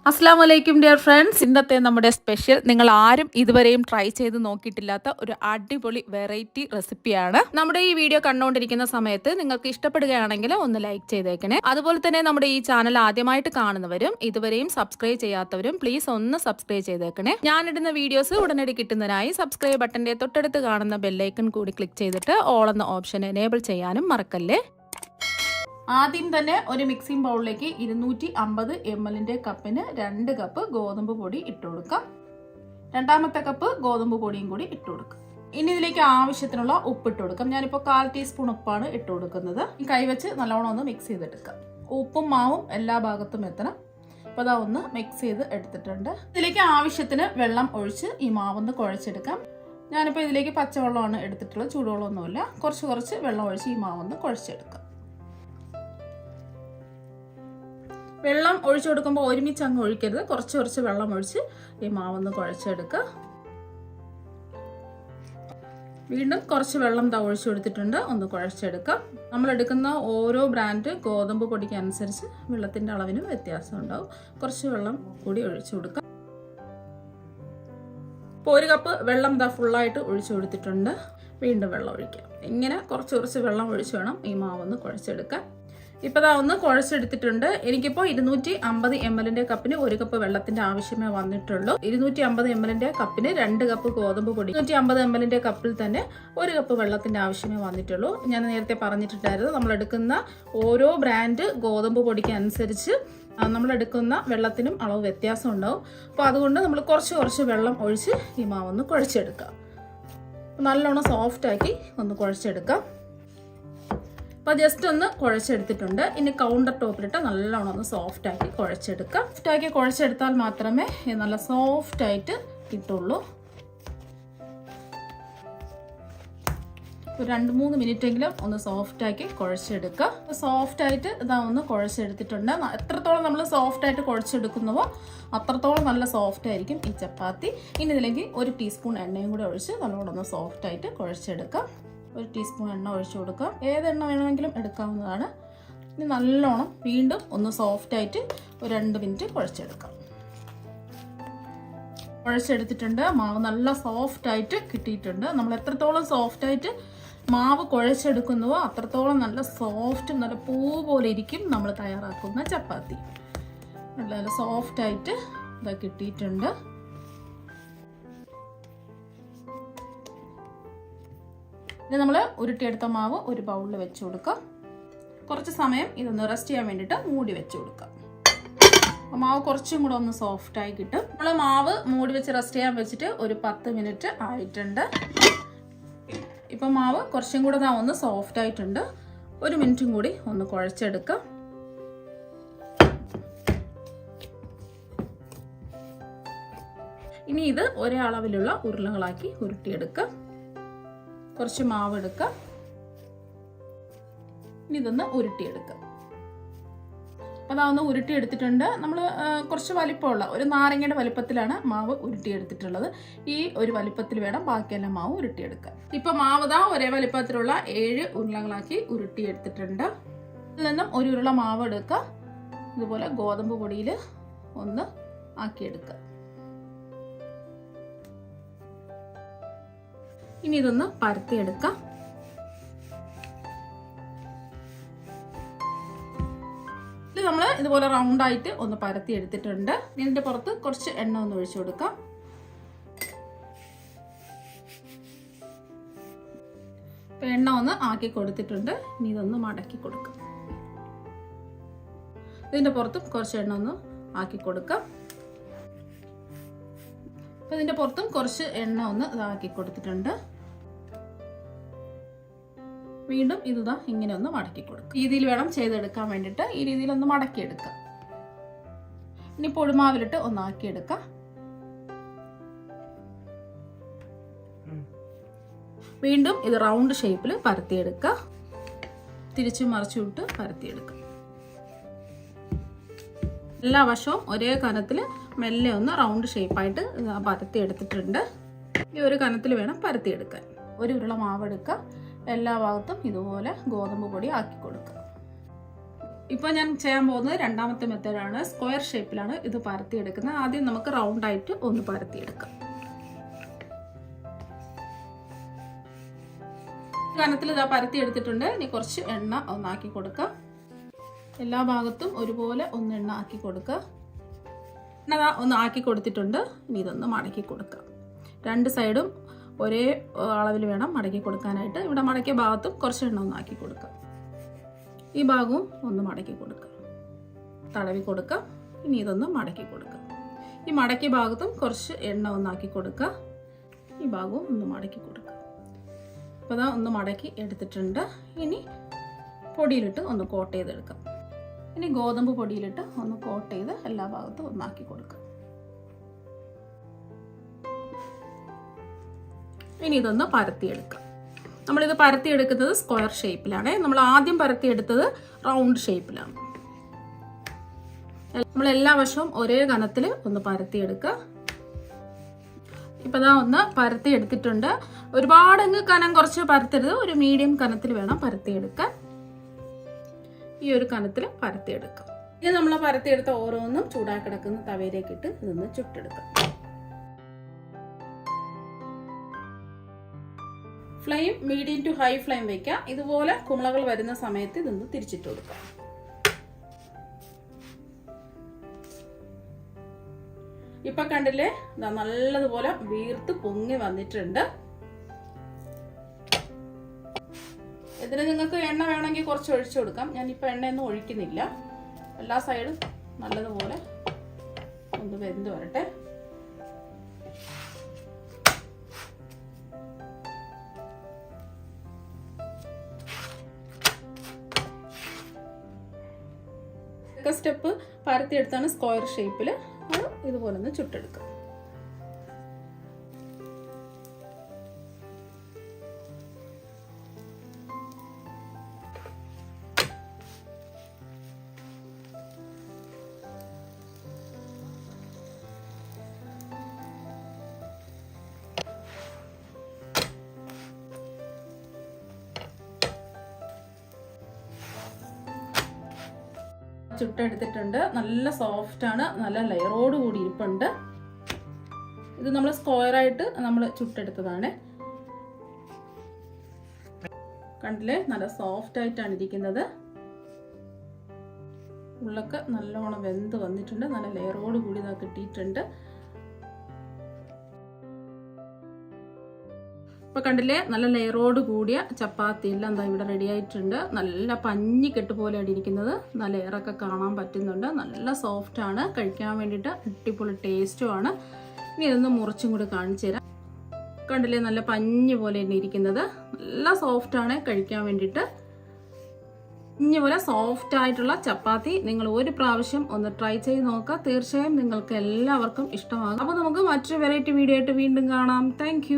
അസ്സാം വലൈക്കും dear friends. ഇന്നത്തെ നമ്മുടെ സ്പെഷ്യൽ നിങ്ങൾ ആരും ഇതുവരെയും ട്രൈ ചെയ്ത് നോക്കിയിട്ടില്ലാത്ത ഒരു അടിപൊളി വെറൈറ്റി റെസിപ്പിയാണ്. നമ്മുടെ ഈ വീഡിയോ കണ്ടുകൊണ്ടിരിക്കുന്ന സമയത്ത് നിങ്ങൾക്ക് ഇഷ്ടപ്പെടുകയാണെങ്കിൽ ഒന്ന് ലൈക്ക് ചെയ്തേക്കണേ. അതുപോലെ തന്നെ നമ്മുടെ ഈ ചാനൽ ആദ്യമായിട്ട് കാണുന്നവരും ഇതുവരെയും സബ്സ്ക്രൈബ് ചെയ്യാത്തവരും പ്ലീസ് ഒന്ന് സബ്സ്ക്രൈബ് ചെയ്തേക്കണേ. ഞാനിടുന്ന വീഡിയോസ് ഉടനടി കിട്ടുന്നതിനായി സബ്സ്ക്രൈബ് ബട്ടന്റെ തൊട്ടടുത്ത് കാണുന്ന ബെല്ലൈക്കൺ കൂടി ക്ലിക്ക് ചെയ്തിട്ട് ഓൾ എന്ന ഓപ്ഷൻ എനേബിൾ ചെയ്യാനും മറക്കല്ലേ. ആദ്യം തന്നെ ഒരു മിക്സിംഗ് ബൗളിലേക്ക് 250 ml കപ്പിന് 2 കപ്പ് ഗോതമ്പ് പൊടി ഇട്ട് കൊടുക്കാം. രണ്ടാമത്തെ കപ്പ് ഗോതമ്പ് പൊടിയും കൂടി ഇട്ട് കൊടുക്കാം. ഇനി ഇതിലേക്ക് ആവശ്യത്തിനുള്ള ഉപ്പ് ഇട്ട് കൊടുക്കാം. ഞാനിപ്പോൾ 1/4 ടീസ്പൂൺ ഉപ്പാണ് ഇട്ട് കൊടുക്കുന്നത്. ഈ കൈവച്ച് നല്ലോണം ഒന്ന് മിക്സ് ചെയ്തെടുക്കാം. ഉപ്പും മാവും എല്ലാ ഭാഗത്തും എത്തണം. അപ്പോൾ അതാ ഒന്ന് മിക്സ് ചെയ്ത് എടുത്തിട്ടുണ്ട്. ഇതിലേക്ക് ആവശ്യത്തിന് വെള്ളം ഒഴിച്ച് ഈ മാവൊന്ന് കുഴച്ചെടുക്കാം. ഞാനിപ്പോൾ ഇതിലേക്ക് പച്ചവെള്ളമാണ് എടുത്തിട്ടുള്ളത്, ചൂടുവെള്ളമൊന്നുമില്ല. കുറച്ച് വെള്ളം ഒഴിച്ച് ഈ മാവൊന്ന് കുഴച്ചെടുക്കാം. വെള്ളം ഒഴിച്ചു കൊടുക്കുമ്പോൾ ഒരുമിച്ച് അങ്ങ് ഒഴിക്കരുത്, കുറച്ച് വെള്ളം ഒഴിച്ച് ഈ മാവൊന്ന് കുഴച്ചെടുക്കുക. വീണ്ടും കുറച്ച് വെള്ളം ഒഴിച്ചു കൊടുത്തിട്ടുണ്ട്, ഒന്ന് കുഴച്ചെടുക്കാം. നമ്മൾ എടുക്കുന്ന ഓരോ ബ്രാൻഡ് ഗോതമ്പ് പൊടിക്ക് അനുസരിച്ച് വെള്ളത്തിൻ്റെ അളവിനും വ്യത്യാസം ഉണ്ടാവും. കുറച്ച് വെള്ളം കൂടി ഒഴിച്ചു കൊടുക്കാം. ഇപ്പോൾ 1 കപ്പ് വെള്ളം ഫുള്ളായിട്ട് ഒഴിച്ചു കൊടുത്തിട്ടുണ്ട്. വീണ്ടും വെള്ളം ഒഴിക്കാം. ഇങ്ങനെ കുറച്ച് വെള്ളം ഒഴിച്ച് വേണം ഈ മാവൊന്ന് കുഴച്ചെടുക്കാൻ. ഇപ്പോൾ ഒന്ന് കുഴച്ചെടുത്തിട്ടുണ്ട്. എനിക്കിപ്പോൾ 250 ml കപ്പിന് 1 കപ്പ് വെള്ളത്തിന്റെ ആവശ്യമേ വന്നിട്ടുള്ളൂ. 250 ml കപ്പിന് 2 കപ്പ് ഗോതമ്പ് പൊടി, 250 ml കപ്പിൽ തന്നെ 1 കപ്പ് വെള്ളത്തിന്റെ ആവശ്യമേ വന്നിട്ടുള്ളൂ. ഞാൻ നേരത്തെ പറഞ്ഞിട്ടുണ്ടായിരുന്നു, നമ്മൾ എടുക്കുന്ന ഓരോ ബ്രാൻഡ് ഗോതമ്പ് പൊടിക്ക് അനുസരിച്ച് നമ്മൾ എടുക്കുന്ന വെള്ളത്തിനും അളവ് വ്യത്യാസം ഉണ്ടാവും. അപ്പോൾ അതുകൊണ്ട് നമ്മൾ കുറച്ച് വെള്ളം ഒഴിച്ച് ഈ മാവൊന്ന് കുഴച്ചെടുക്കാം. നല്ലോണം സോഫ്റ്റാക്കി ഒന്ന് കുഴച്ചെടുക്കാം. അപ്പോൾ ജസ്റ്റ് ഒന്ന് കുഴച്ചെടുത്തിട്ടുണ്ട്. ഇനി കൗണ്ടർ ടോപ്പിലിട്ട് നല്ലോണം ഒന്ന് സോഫ്റ്റാക്കി കുഴച്ചെടുക്കാം. സോഫ്റ്റാക്കി കുഴച്ചെടുത്താൽ മാത്രമേ നല്ല സോഫ്റ്റായിട്ട് കിട്ടുള്ളൂ. ഒരു 2-3 മിനിറ്റെങ്കിലും ഒന്ന് സോഫ്റ്റാക്കി കുഴച്ചെടുക്കുക. സോഫ്റ്റായിട്ട് ഒന്ന് കുഴച്ചെടുത്തിട്ടുണ്ട്. എത്രത്തോളം നമ്മൾ സോഫ്റ്റായിട്ട് കുഴച്ചെടുക്കുന്നുവോ അത്രത്തോളം നല്ല സോഫ്റ്റ് ആയിരിക്കും ഈ ചപ്പാത്തി. ഇനി ഇതിലേക്ക് 1 ടീസ്പൂൺ എണ്ണയും കൂടെ ഒഴിച്ച് നല്ലോണം ഒന്ന് സോഫ്റ്റായിട്ട് കുഴച്ചെടുക്കാം. 1 ടീസ്പൂൺ എണ്ണ ഒഴിച്ചു കൊടുക്കാം. ഏത് എണ്ണ വേണമെങ്കിലും എടുക്കാവുന്നതാണ്. ഇനി നല്ലോണം വീണ്ടും ഒന്ന് സോഫ്റ്റായിട്ട് ഒരു 2 മിനിറ്റ് കുഴച്ചെടുക്കാം. കുഴച്ചെടുത്തിട്ടുണ്ട്. മാവ് നല്ല സോഫ്റ്റായിട്ട് കിട്ടിയിട്ടുണ്ട്. നമ്മൾ എത്രത്തോളം സോഫ്റ്റായിട്ട് മാവ് കുഴച്ചെടുക്കുന്നുവോ അത്രത്തോളം നല്ല സോഫ്റ്റും നല്ല പൂ പോലെ ഇരിക്കും നമ്മൾ തയ്യാറാക്കുന്ന ചപ്പാത്തി. നല്ല സോഫ്റ്റായിട്ട് ഇതാ കിട്ടിയിട്ടുണ്ട്. ഇനി നമ്മൾ ഉരുട്ടിയെടുത്ത മാവ് ഒരു ബൗളിൽ വെച്ച് കൊടുക്കാം. കുറച്ച് സമയം ഇതൊന്ന് റെസ്റ്റ് ചെയ്യാൻ വേണ്ടിയിട്ട് മൂടി വെച്ച് കൊടുക്കാം. മാവ് കുറച്ചും കൂടെ ഒന്ന് സോഫ്റ്റായി കിട്ടും. നമ്മൾ മാവ് മൂടി വെച്ച് റെസ്റ്റ് ചെയ്യാൻ വെച്ചിട്ട് ഒരു 10 മിനിറ്റ് ആയിട്ടുണ്ട്. ഇപ്പം മാവ് കുറച്ചും കൂടെ ഒന്ന് സോഫ്റ്റ് ആയിട്ടുണ്ട്. 1 മിനിറ്റും കൂടി ഒന്ന് കുഴച്ചെടുക്കാം. ഇനി ഇത് ഒരേ അളവിലുള്ള ഉരുളകളാക്കി ഉരുട്ടിയെടുക്കാം. കുറച്ച് മാവ് എടുക്കാം. ഇനി ഇതൊന്ന് ഉരുട്ടിയെടുക്കാം. അപ്പോൾ അതൊന്ന് ഉരുട്ടിയെടുത്തിട്ടുണ്ട്. നമ്മൾ കുറച്ച് വലിപ്പമുള്ള ഒരു നാരങ്ങയുടെ വലിപ്പത്തിലാണ് മാവ് ഉരുട്ടിയെടുത്തിട്ടുള്ളത്. ഈ ഒരു വലിപ്പത്തിൽ വേണം ബാക്കിയെല്ലാം മാവ് ഉരുട്ടിയെടുക്കാൻ. ഇപ്പം മാവ് ഒരേ വലിപ്പത്തിലുള്ള 7 ഉരുളകളാക്കി ഉരുട്ടിയെടുത്തിട്ടുണ്ട്. ഇതിൽ നിന്നും ഒരു ഉരുള മാവ് എടുക്കുക. ഇതുപോലെ ഗോതമ്പ് പൊടിയിൽ ഒന്ന് ആക്കിയെടുക്കുക. ഇനി ഇതൊന്ന് പരത്തിയെടുക്കാം. നമ്മൾ ഇതുപോലെ റൗണ്ടായിട്ട് ഒന്ന് പരത്തി എടുത്തിട്ടുണ്ട്. ഇതിന്റെ പുറത്ത് കുറച്ച് എണ്ണ ഒന്ന് ഒഴിച്ചു കൊടുക്കാം. എണ്ണ ഒന്ന് ആക്കി കൊടുത്തിട്ടുണ്ട്. ഇനി ഇതൊന്ന് മടക്കി കൊടുക്കാം. ഇതിന്റെ പുറത്തും കുറച്ച് എണ്ണ ഒന്ന് ആക്കി കൊടുക്കാം. ഇതിന്റെ പുറത്തും കുറച്ച് എണ്ണ ഒന്ന് ഇതാക്കി കൊടുത്തിട്ടുണ്ട്. വീണ്ടും ഇതാ ഇങ്ങനെ ഒന്ന് മടക്കി കൊടുക്കുക. ഈ രീതിയിൽ വേണം ചെയ്തെടുക്കാൻ വേണ്ടിയിട്ട്. ഈ രീതിയിൽ ഒന്ന് മടക്കിയെടുക്കുക. ഇനി പൊടിമാവിലിട്ട് ഒന്നാക്കിയെടുക്കാം. വീണ്ടും ഇത് റൗണ്ട് ഷേപ്പിൽ പരത്തിയെടുക്കുക. തിരിച്ചു മറിച്ചു വിട്ട് പരത്തിയെടുക്കുക. എല്ലാ വശവും ഒരേ കനത്തിൽ മെല്ലെ ഒന്ന് റൗണ്ട് ഷേപ്പായിട്ട് പരത്തിയെടുത്തിട്ടുണ്ട്. ഈ ഒരു കനത്തിൽ വേണം പരത്തിയെടുക്കാൻ. ഒരു ഉരുള മാവ് എടുക്കുക. എല്ലാ ഭാഗത്തും ഇതുപോലെ ഗോതമ്പ് പൊടി ആക്കി കൊടുക്കുക. ഇപ്പോൾ ഞാൻ ചെയ്യാൻ പോകുന്നത് രണ്ടാമത്തെ മെത്തേഡാണ്. സ്ക്വയർ ഷേപ്പിലാണ് ഇത് പരത്തിയെടുക്കുന്നത്. ആദ്യം നമുക്ക് റൗണ്ടായിട്ട് ഒന്ന് പരത്തിയെടുക്കാം. കനത്തിൽ ഇതാ പരത്തിയെടുത്തിട്ടുണ്ട്. ഇനി കുറച്ച് എണ്ണ ഒന്നാക്കി കൊടുക്കാം. എല്ലാ ഭാഗത്തും ഒരുപോലെ ഒന്ന് എണ്ണ ആക്കി കൊടുക്കുക. എണ്ണ ഒന്ന് ആക്കി കൊടുത്തിട്ടുണ്ട്. ഇനി ഇതൊന്ന് മടക്കി കൊടുക്കാം. രണ്ട് സൈഡും ഒരേ അളവിൽ വേണം മടക്കി കൊടുക്കാനായിട്ട്. ഇവിടെ മടക്കിയ ഭാഗത്തും കുറച്ച് എണ്ണ ഒന്ന് ആക്കി കൊടുക്കാം. ഈ ഭാഗവും ഒന്ന് മടക്കി കൊടുക്കാം, തടവി കൊടുക്കാം. ഇനി ഇതൊന്ന് മടക്കി കൊടുക്കാം. ഈ മടക്കിയ ഭാഗത്തും കുറച്ച് എണ്ണ ഒന്നാക്കി കൊടുക്കുക. ഈ ഭാഗവും ഒന്ന് മടക്കി കൊടുക്കുക. അപ്പോൾ അതാ ഒന്ന് മടക്കി എടുത്തിട്ടുണ്ട്. ഇനി പൊടിയിലിട്ട് ഒന്ന് കോട്ട് ചെയ്തെടുക്കാം. ഇനി ഗോതമ്പ് പൊടിയിലിട്ട് ഒന്ന് കോട്ട് ചെയ്ത് എല്ലാ ഭാഗത്തും ഒന്നാക്കി കൊടുക്കാം. ഇനി ഇതൊന്ന് പരത്തിയെടുക്കാം. നമ്മളിത് പരത്തിയെടുക്കുന്നത് സ്ക്വയർ ഷേപ്പിലാണ്. നമ്മൾ ആദ്യം പരത്തിയെടുത്തത് റൗണ്ട് ഷേപ്പിലാണ്. നമ്മൾ എല്ലാ വശവും ഒരേ കനത്തിൽ ഒന്ന് പരത്തിയെടുക്കുക. ഇപ്പം ഇതാ ഒന്ന് പരത്തിയെടുത്തിട്ടുണ്ട്. ഒരുപാടങ്ങ് കനം കുറച്ച് പരത്തരുത്, ഒരു മീഡിയം കനത്തിൽ വേണം പരത്തിയെടുക്കാൻ. ഈ ഒരു കനത്തിൽ പരത്തിയെടുക്കാം. ഇത് നമ്മൾ പരത്തിയെടുത്ത ഓരോന്നും ചൂടാക്കി കിടക്കുന്ന തവയിലേക്ക് ഇട്ട് ഇതൊന്ന് ചുട്ടെടുക്കാം. Flame medium to high flame വെക്കാം. ഇതുപോലെ കുമിളകൾ വരുന്ന സമയത്ത് ഇതൊന്ന് തിരിച്ചിട്ട് കൊടുക്കാം. ഇപ്പൊ കണ്ടില്ലേ, നല്ലതുപോലെ വീർത്ത് പൊങ്ങി വന്നിട്ടുണ്ട്. ഇതിന് നിങ്ങൾക്ക് എണ്ണ വേണമെങ്കിൽ കുറച്ച് ഒഴിച്ചു കൊടുക്കാം. ഞാനിപ്പോൾ എണ്ണയൊന്നും ഒഴിക്കുന്നില്ല. എല്ലാ സൈഡും നല്ലതുപോലെ ഒന്ന് വെന്ത് വരട്ടെ. സ്റ്റെപ്പ് പരത്തിയെടുത്താണ് സ്ക്വയർ ഷേപ്പിൽ. അത് ഇതുപോലെ ഒന്ന് ചുട്ടെടുക്കാം. ചുട്ടെടുത്തിട്ടുണ്ട്. നല്ല സോഫ്റ്റ് ആണ്, നല്ല ലെയറോട് കൂടി ഇരിപ്പുണ്ട്. ഇത് നമ്മൾ സ്ക്വയർ ആയിട്ട് നമ്മൾ ചുട്ടെടുത്തതാണ്. കണ്ടില്ലേ, നല്ല സോഫ്റ്റ് ആയിട്ടാണ് ഇരിക്കുന്നത്. ഉള്ളൊക്കെ നല്ലോണം വെന്ത് വന്നിട്ടുണ്ട്. നല്ല ലെയറോട് കൂടി ഇതാ കിട്ടിയിട്ടുണ്ട്. ഇപ്പൊ കണ്ടില്ലേ, നല്ല ലെയറോട് കൂടിയ ചപ്പാത്തി എല്ലാം എന്താ ഇവിടെ റെഡി ആയിട്ടുണ്ട്. നല്ല പഞ്ഞിക്കെട്ട് പോലെയാണ് ഇരിക്കുന്നത്. നല്ല ലെയറൊക്കെ കാണാൻ പറ്റുന്നുണ്ട്. നല്ല സോഫ്റ്റ് ആണ്, കഴിക്കാൻ വേണ്ടിയിട്ട് അടിപൊളി ടേസ്റ്റും ആണ്. ഇനി ഇതൊന്ന് മുറിച്ചും കൂടി കാണിച്ചു തരാം. കണ്ടില്ലേ, നല്ല പഞ്ഞി പോലെ തന്നെ ഇരിക്കുന്നത്. നല്ല സോഫ്റ്റ് ആണ് കഴിക്കാൻ വേണ്ടിയിട്ട്. ഇതുപോലെ സോഫ്റ്റ് ആയിട്ടുള്ള ചപ്പാത്തി നിങ്ങൾ ഒരു പ്രാവശ്യം ഒന്ന് ട്രൈ ചെയ്ത് നോക്കുക. തീർച്ചയായും നിങ്ങൾക്ക് എല്ലാവർക്കും ഇഷ്ടമാകും. അപ്പോൾ നമുക്ക് മറ്റൊരു വെറൈറ്റി വീഡിയോ ആയിട്ട് വീണ്ടും കാണാം. താങ്ക്